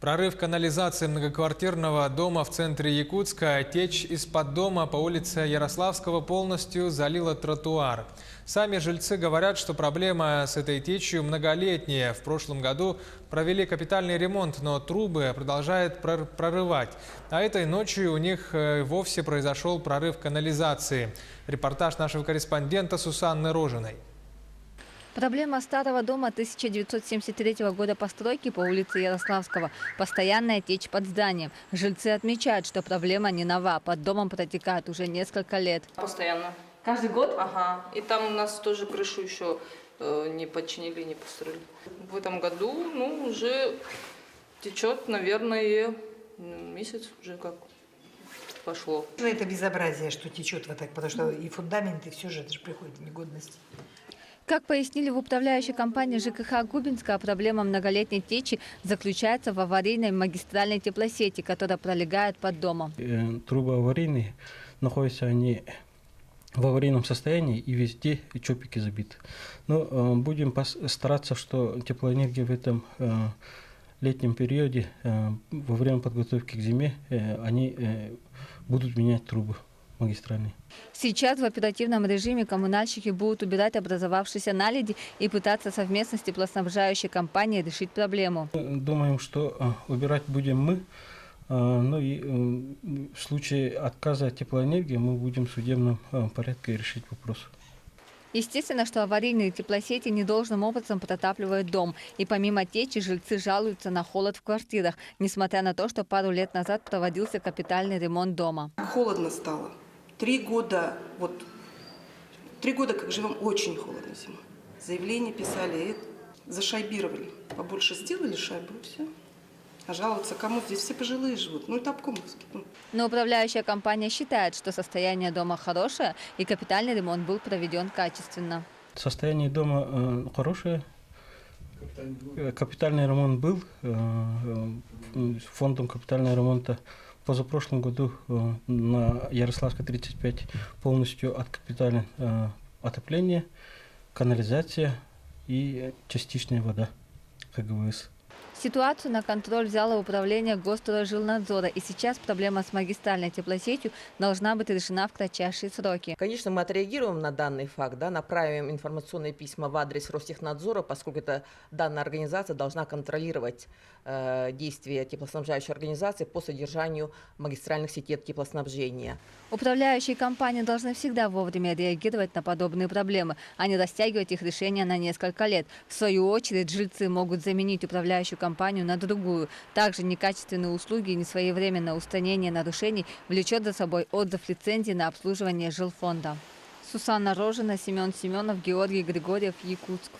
Прорыв канализации многоквартирного дома в центре Якутска. Течь из-под дома по улице Ярославского полностью залила тротуар. Сами жильцы говорят, что проблема с этой течью многолетняя. В прошлом году провели капитальный ремонт, но трубы продолжают прорывать. А этой ночью у них вовсе произошел прорыв канализации. Репортаж нашего корреспондента Сусанны Рожиной. Проблема старого дома 1973 года постройки по улице Ярославского. Постоянная течь под зданием. Жильцы отмечают, что проблема не нова. Под домом протекает уже несколько лет. Постоянно. Каждый год? Ага. И там у нас тоже крышу еще не починили, не построили. В этом году, уже течет, наверное, месяц уже как пошло. Это безобразие, что течет вот так, потому что и фундамент, и все же это же приходит в негодность. Как пояснили в управляющей компании ЖКХ Губинска, проблема многолетней течи заключается в аварийной магистральной теплосети, которая пролегает под домом. Трубы аварийные, находятся они в аварийном состоянии и везде чопики забиты. Но будем стараться, что теплоэнергия в этом летнем периоде, во время подготовки к зиме, они будут менять трубы магистральные. Сейчас в оперативном режиме коммунальщики будут убирать образовавшиеся наледи и пытаться совместно с теплоснабжающей компанией решить проблему. Думаем, что убирать будем мы, но и в случае отказа от теплоэнергии мы будем в судебном порядке решить вопрос. Естественно, что аварийные теплосети недолжным образом протапливают дом. И помимо течи жильцы жалуются на холод в квартирах, несмотря на то, что пару лет назад проводился капитальный ремонт дома. Холодно стало. 3 года, 3 года как живем, очень холодно зима. Заявление писали, зашайбировали. Побольше сделали шайбу, и все. А жаловаться кому? Здесь все пожилые живут. Это обкомовский. Но управляющая компания считает, что состояние дома хорошее и капитальный ремонт был проведен качественно. Состояние дома хорошее. Капитальный ремонт был. Фондом капитального ремонта в позапрошлом году на Ярославской 35 полностью откапитален отопление, канализация и частичная вода КГВС. Ситуацию на контроль взяло управление Госстроежилнадзора, и сейчас проблема с магистральной теплосетью должна быть решена в кратчайшие сроки. Конечно, мы отреагируем на данный факт, направим информационные письма в адрес Ростехнадзора, поскольку данная организация должна контролировать действия теплоснабжающей организации по содержанию магистральных сетей теплоснабжения. Управляющие компании должны всегда вовремя реагировать на подобные проблемы, а не растягивать их решение на несколько лет. В свою очередь, жильцы могут заменить управляющую компанию на другую. Также некачественные услуги и несвоевременное устранение нарушений влечет за собой отзыв лицензии на обслуживание жилфонда. Сусанна Рожина, Семен Семенов, Георгий Григорьев, Якутск.